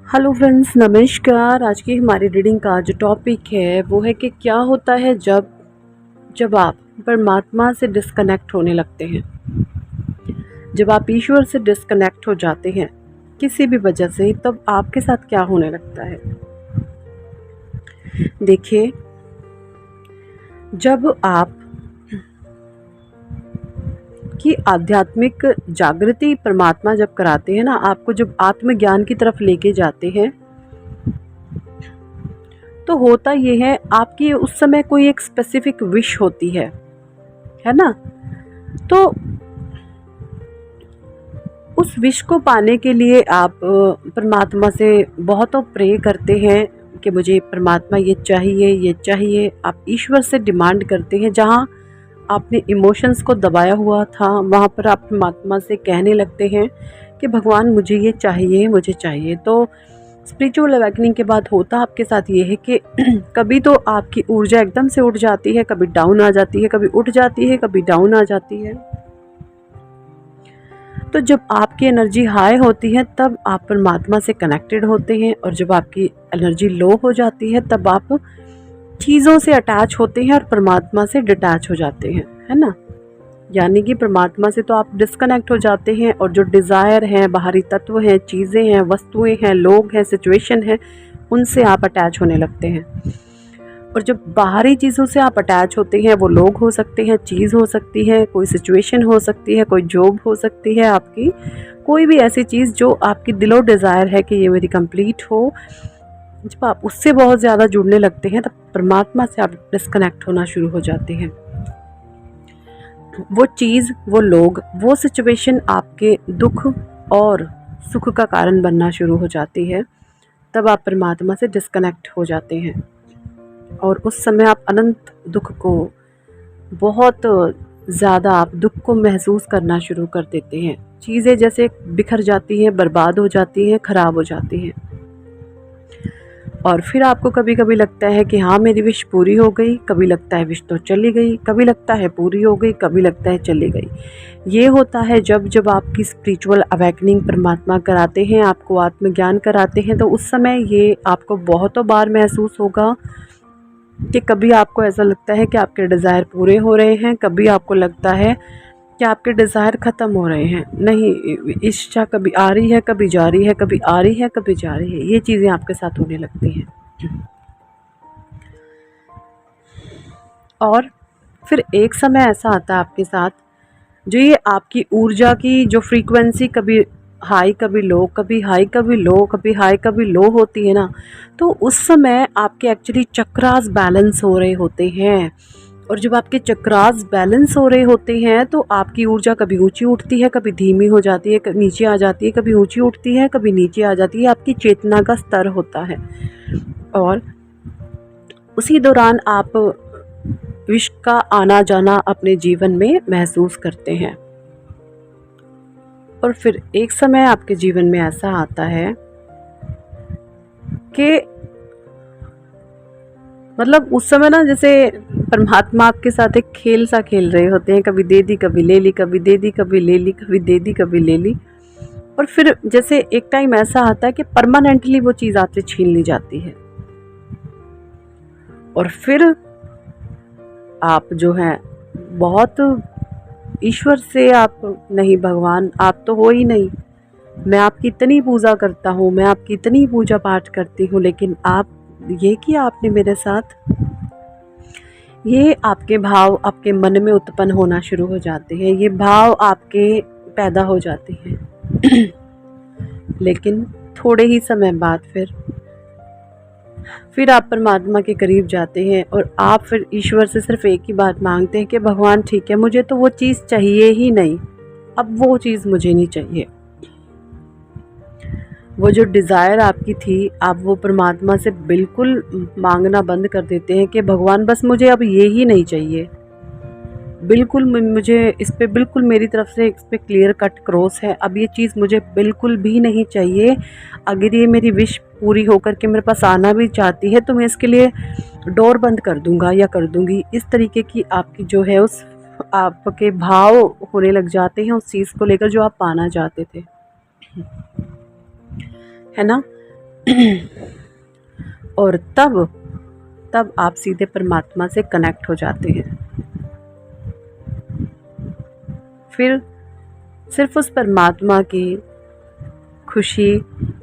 Hello friends, नमस्कार। आज की हमारी रीडिंग का जो टॉपिक है वो है कि क्या होता है जब जब आप परमात्मा से डिस्कनेक्ट होने लगते हैं, जब आप ईश्वर से डिस्कनेक्ट हो जाते हैं किसी भी वजह से, तब आपके साथ क्या होने लगता है। देखिए, जब आप की आध्यात्मिक जागृति परमात्मा जब कराते हैं ना, आपको जब आत्मज्ञान की तरफ लेके जाते हैं, तो होता ये है आपकी उस समय कोई एक स्पेसिफिक विश होती है ना। तो उस विश को पाने के लिए आप परमात्मा से बहुत प्रे करते हैं कि मुझे परमात्मा ये चाहिए, ये चाहिए। आप ईश्वर से डिमांड करते हैं। जहाँ आपने इमोशंस को दबाया हुआ था, वहाँ पर आप परमात्मा से कहने लगते हैं कि भगवान मुझे ये चाहिए, मुझे चाहिए। तो स्पिरिचुअल अवेकनिंग के बाद होता आपके साथ ये है कि कभी तो आपकी ऊर्जा एकदम से उठ जाती है, कभी डाउन आ जाती है, कभी उठ जाती है, कभी डाउन आ जाती है। तो जब आपकी एनर्जी हाई होती है तब आप परमात्मा से कनेक्टेड होते हैं, और जब आपकी एनर्जी लो हो जाती है तब आप चीज़ों से अटैच होते हैं और परमात्मा से डिटैच हो जाते हैं, है ना। यानी कि परमात्मा से तो आप डिस्कनेक्ट हो जाते हैं, और जो डिज़ायर हैं, बाहरी तत्व हैं, चीज़ें हैं, वस्तुएं हैं, लोग हैं, सिचुएशन है, उनसे आप अटैच होने लगते हैं। और जब बाहरी चीज़ों से आप अटैच होते हैं, वो लोग हो सकते हैं, चीज़ हो सकती है, कोई सिचुएशन हो सकती है, कोई जॉब हो सकती है, आपकी कोई भी ऐसी चीज़ जो आपकी दिलो डिज़ायर है कि ये मेरी कंप्लीट हो, जब आप उससे बहुत ज़्यादा जुड़ने लगते हैं तब परमात्मा से आप डिस्कनेक्ट होना शुरू हो जाते हैं। वो चीज़, वो लोग, वो सिचुएशन आपके दुख और सुख का कारण बनना शुरू हो जाती है। तब आप परमात्मा से डिस्कनेक्ट हो जाते हैं, और उस समय आप अनंत दुख को, बहुत ज़्यादा आप दुख को महसूस करना शुरू कर देते हैं। चीज़ें जैसे बिखर जाती हैं, बर्बाद हो जाती हैं, ख़राब हो जाती हैं। और फिर आपको कभी कभी लगता है कि हाँ मेरी विश पूरी हो गई, कभी लगता है विश तो चली गई, कभी लगता है पूरी हो गई, कभी लगता है चली गई। ये होता है जब जब आपकी स्पिरिचुअल अवेकनिंग परमात्मा कराते हैं, आपको आत्मज्ञान कराते हैं, तो उस समय ये आपको बहुतों बार महसूस होगा कि कभी आपको ऐसा लगता है कि आपके डिज़ायर पूरे हो रहे हैं, कभी आपको लगता है कि आपके डिज़ायर ख़त्म हो रहे हैं। नहीं, इच्छा कभी आ रही है, कभी जा रही है, कभी आ रही है, कभी जा रही है। ये चीज़ें आपके साथ होने लगती हैं। और फिर एक समय ऐसा आता है आपके साथ, जो ये आपकी ऊर्जा की जो फ्रीक्वेंसी कभी हाई कभी लो, कभी हाई कभी लो, कभी हाई कभी लो होती है ना, तो उस समय आपके एक्चुअली चक्रास बैलेंस हो रहे होते हैं। और जब आपके चक्रास बैलेंस हो रहे होते हैं तो आपकी ऊर्जा कभी ऊंची उठती है, कभी धीमी हो जाती है, कभी नीचे आ जाती है, कभी ऊंची उठती है, कभी नीचे आ जाती है। आपकी चेतना का स्तर होता है, और उसी दौरान आप विश का आना जाना अपने जीवन में महसूस करते हैं। और फिर एक समय आपके जीवन में ऐसा आता है कि मतलब उस समय ना, जैसे परमात्मा आपके साथ एक खेल सा खेल रहे होते हैं। कभी दे दी, कभी ले ली, कभी दे दी, कभी ले ली, कभी दे दी, कभी ले ली। और फिर जैसे एक टाइम ऐसा आता है कि परमानेंटली वो चीज़ आपसे छीन ली जाती है, और फिर आप जो हैं बहुत ईश्वर से, आप नहीं भगवान आप तो हो ही नहीं, मैं आपकी इतनी पूजा करता हूँ, मैं आपकी इतनी पूजा पाठ करती हूँ, लेकिन आप ये किया आपने मेरे साथ। ये आपके भाव आपके मन में उत्पन्न होना शुरू हो जाते हैं, ये भाव आपके पैदा हो जाते हैं। लेकिन थोड़े ही समय बाद फिर आप परमात्मा के करीब जाते हैं, और आप फिर ईश्वर से सिर्फ एक ही बात मांगते हैं कि भगवान ठीक है, मुझे तो वो चीज़ चाहिए ही नहीं, अब वो चीज़ मुझे नहीं चाहिए। वो जो डिज़ायर आपकी थी, आप वो परमात्मा से बिल्कुल मांगना बंद कर देते हैं कि भगवान बस मुझे अब ये ही नहीं चाहिए, बिल्कुल मुझे इस पे बिल्कुल मेरी तरफ से इस पे क्लियर कट क्रॉस है, अब ये चीज़ मुझे बिल्कुल भी नहीं चाहिए। अगर ये मेरी विश पूरी होकर के मेरे पास आना भी चाहती है तो मैं इसके लिए डोर बंद कर दूंगा या कर दूंगी। इस तरीके की आपकी जो है उस आपके भाव होने लग जाते हैं उस चीज़ को लेकर जो आप पाना चाहते थे, है ना। और तब आप सीधे परमात्मा से कनेक्ट हो जाते हैं। फिर सिर्फ उस परमात्मा की खुशी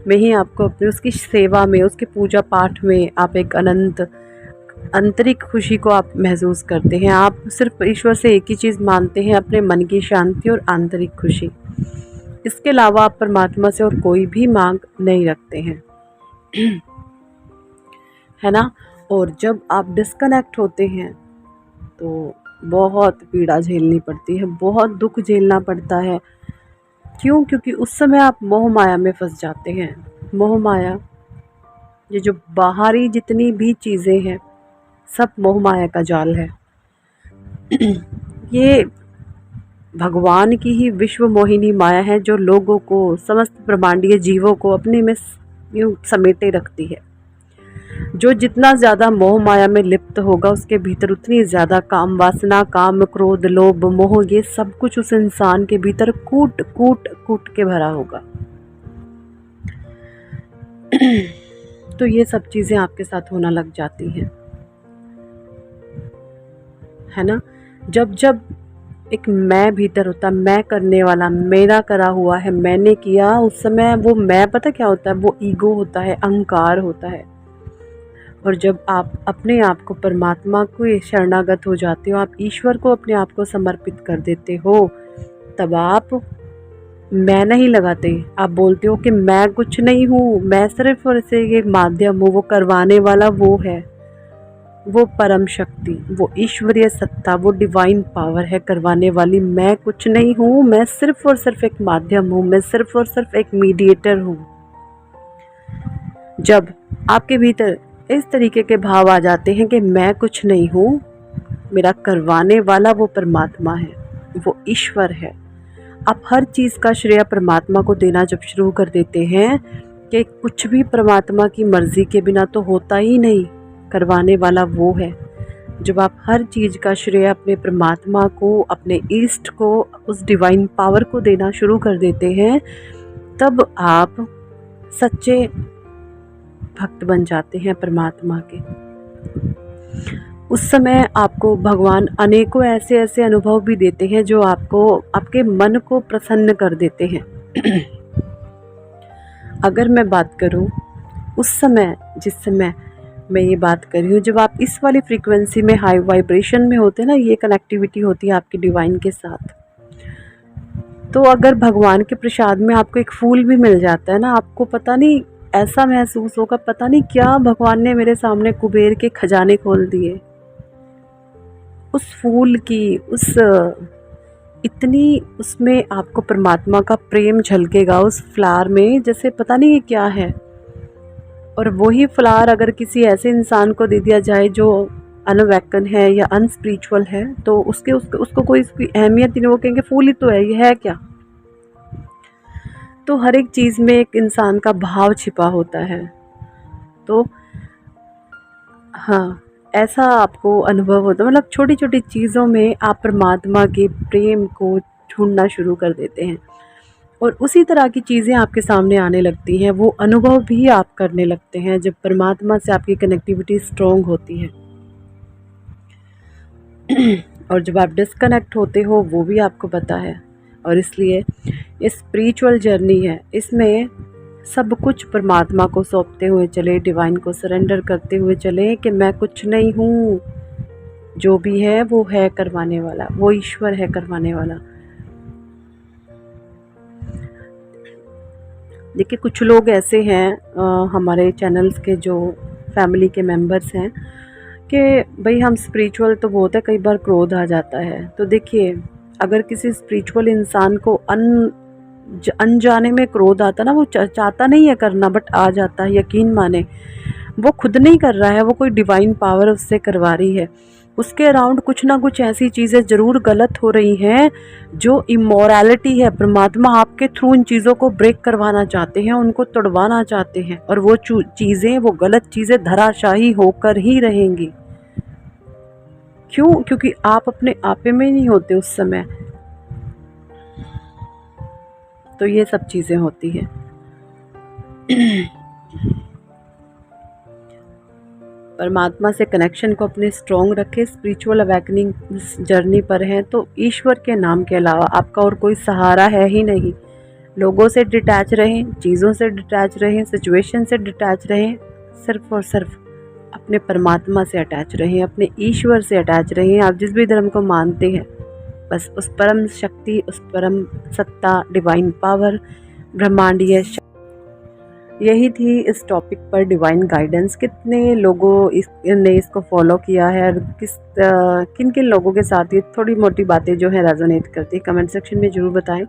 में ही आपको अपनी उसकी सेवा में, उसकी पूजा पाठ में आप एक अनंत आंतरिक खुशी को आप महसूस करते हैं। आप सिर्फ ईश्वर से एक ही चीज़ मानते हैं, अपने मन की शांति और आंतरिक खुशी। इसके अलावा आप परमात्मा से और कोई भी मांग नहीं रखते हैं, है ना। और जब आप डिस्कनेक्ट होते हैं तो बहुत पीड़ा झेलनी पड़ती है, बहुत दुख झेलना पड़ता है। क्यों? क्योंकि उस समय आप मोह माया में फंस जाते हैं। मोह माया, ये जो बाहरी जितनी भी चीज़ें हैं सब मोह माया का जाल है। ये भगवान की ही विश्व मोहिनी माया है जो लोगों को, समस्त ब्रह्मांडीय जीवों को अपने में यूं समेटे रखती है। जो जितना ज़्यादा मोह माया में लिप्त होगा उसके भीतर उतनी ज़्यादा काम वासना, काम, क्रोध, लोभ, मोह, ये सब कुछ उस इंसान के भीतर कूट कूट कूट के भरा होगा। तो ये सब चीज़ें आपके साथ होना लग जाती हैं, है ना। जब जब एक मैं भीतर होता, मैं करने वाला, मेरा करा हुआ है, मैंने किया, उस समय वो मैं पता क्या होता है, वो ईगो होता है, अहंकार होता है। और जब आप अपने आप को परमात्मा को शरणागत हो जाते हो, आप ईश्वर को अपने आप को समर्पित कर देते हो, तब आप मैं नहीं लगाते। आप बोलते हो कि मैं कुछ नहीं हूँ, मैं सिर्फ और सिर्फ एक माध्यम हूँ। वो करवाने वाला वो है, वो परम शक्ति, वो ईश्वरीय सत्ता, वो डिवाइन पावर है करवाने वाली। मैं कुछ नहीं हूँ, मैं सिर्फ और सिर्फ एक माध्यम हूँ, मैं सिर्फ और सिर्फ एक मीडिएटर हूँ। जब आपके भीतर इस तरीके के भाव आ जाते हैं कि मैं कुछ नहीं हूँ, मेरा करवाने वाला वो परमात्मा है, वो ईश्वर है, आप हर चीज़ का श्रेय परमात्मा को देना जब शुरू कर देते हैं कि कुछ भी परमात्मा की मर्ज़ी के बिना तो होता ही नहीं, करवाने वाला वो है। जब आप हर चीज़ का श्रेय अपने परमात्मा को, अपने ईस्ट को, उस डिवाइन पावर को देना शुरू कर देते हैं, तब आप सच्चे भक्त बन जाते हैं परमात्मा के। उस समय आपको भगवान अनेकों ऐसे ऐसे अनुभव भी देते हैं जो आपको, आपके मन को प्रसन्न कर देते हैं। अगर मैं बात करूं उस समय, जिस समय मैं ये बात कर रही हूँ, जब आप इस वाली फ्रीक्वेंसी में, हाई वाइब्रेशन में होते हैं ना, ये कनेक्टिविटी होती है आपकी डिवाइन के साथ, तो अगर भगवान के प्रसाद में आपको एक फूल भी मिल जाता है ना, आपको पता नहीं ऐसा महसूस होगा, पता नहीं क्या भगवान ने मेरे सामने कुबेर के खजाने खोल दिए। उस फूल की, उस इतनी उसमें आपको परमात्मा का प्रेम झलकेगा उस फ्लावर में, जैसे पता नहीं ये क्या है। और वही फ्लावर अगर किसी ऐसे इंसान को दे दिया जाए जो अनवैकन है या अनस्पिरिचुअल है, तो उसको कोई इसकी अहमियत नहीं, वो कहेंगे फूल ही तो है, ये है क्या। तो हर एक चीज़ में एक इंसान का भाव छिपा होता है। तो हाँ, ऐसा आपको अनुभव होता है, मतलब छोटी छोटी चीज़ों में आप परमात्मा के प्रेम को ढूंढना शुरू कर देते हैं और उसी तरह की चीज़ें आपके सामने आने लगती हैं। वो अनुभव भी आप करने लगते हैं जब परमात्मा से आपकी कनेक्टिविटी स्ट्रॉन्ग होती है। और जब आप डिस्कनेक्ट होते हो वो भी आपको पता है। और इसलिए ये स्पिरिचुअल जर्नी है, इसमें सब कुछ परमात्मा को सौंपते हुए चले, डिवाइन को सरेंडर करते हुए चले कि मैं कुछ नहीं हूँ, जो भी है वो है करवाने वाला, वो ईश्वर है करवाने वाला। देखिए कुछ लोग ऐसे हैं हमारे चैनल्स के जो फैमिली के मेंबर्स हैं कि भाई हम स्पिरिचुअल तो बहुत है, कई बार क्रोध आ जाता है। तो देखिए अगर किसी स्पिरिचुअल इंसान को अनजाने में क्रोध आता ना, वो चाहता नहीं है करना बट आ जाता है, यकीन माने वो खुद नहीं कर रहा है, वो कोई डिवाइन पावर उससे करवा रही है। उसके अराउंड कुछ ना कुछ ऐसी चीज़ें ज़रूर गलत हो रही हैं जो इमोरलिटी है। परमात्मा आपके थ्रू इन चीज़ों को ब्रेक करवाना चाहते हैं, उनको तोड़वाना चाहते हैं, और वो चीज़ें, वो गलत चीज़ें धराशायी होकर ही रहेंगी। क्यों? क्योंकि आप अपने आपे में नहीं होते उस समय। तो ये सब चीज़ें होती हैं। परमात्मा से कनेक्शन को अपने स्ट्रॉन्ग रखें। स्पिरिचुअल अवेकनिंग जर्नी पर हैं तो ईश्वर के नाम के अलावा आपका और कोई सहारा है ही नहीं। लोगों से डिटैच रहें, चीज़ों से डिटैच रहें, सिचुएशन से डिटैच रहें, सिर्फ और सिर्फ अपने परमात्मा से अटैच रहें, अपने ईश्वर से अटैच रहें। आप जिस भी धर्म को मानते हैं, बस उस परम शक्ति, उस परम सत्ता, डिवाइन पावर, ब्रह्मांडीय यही थी इस टॉपिक पर डिवाइन गाइडेंस। कितने लोगों ने इसको फॉलो किया है और किन किन लोगों के साथ ये थोड़ी मोटी बातें जो है रेजोनेट करती है, कमेंट सेक्शन में ज़रूर बताएं।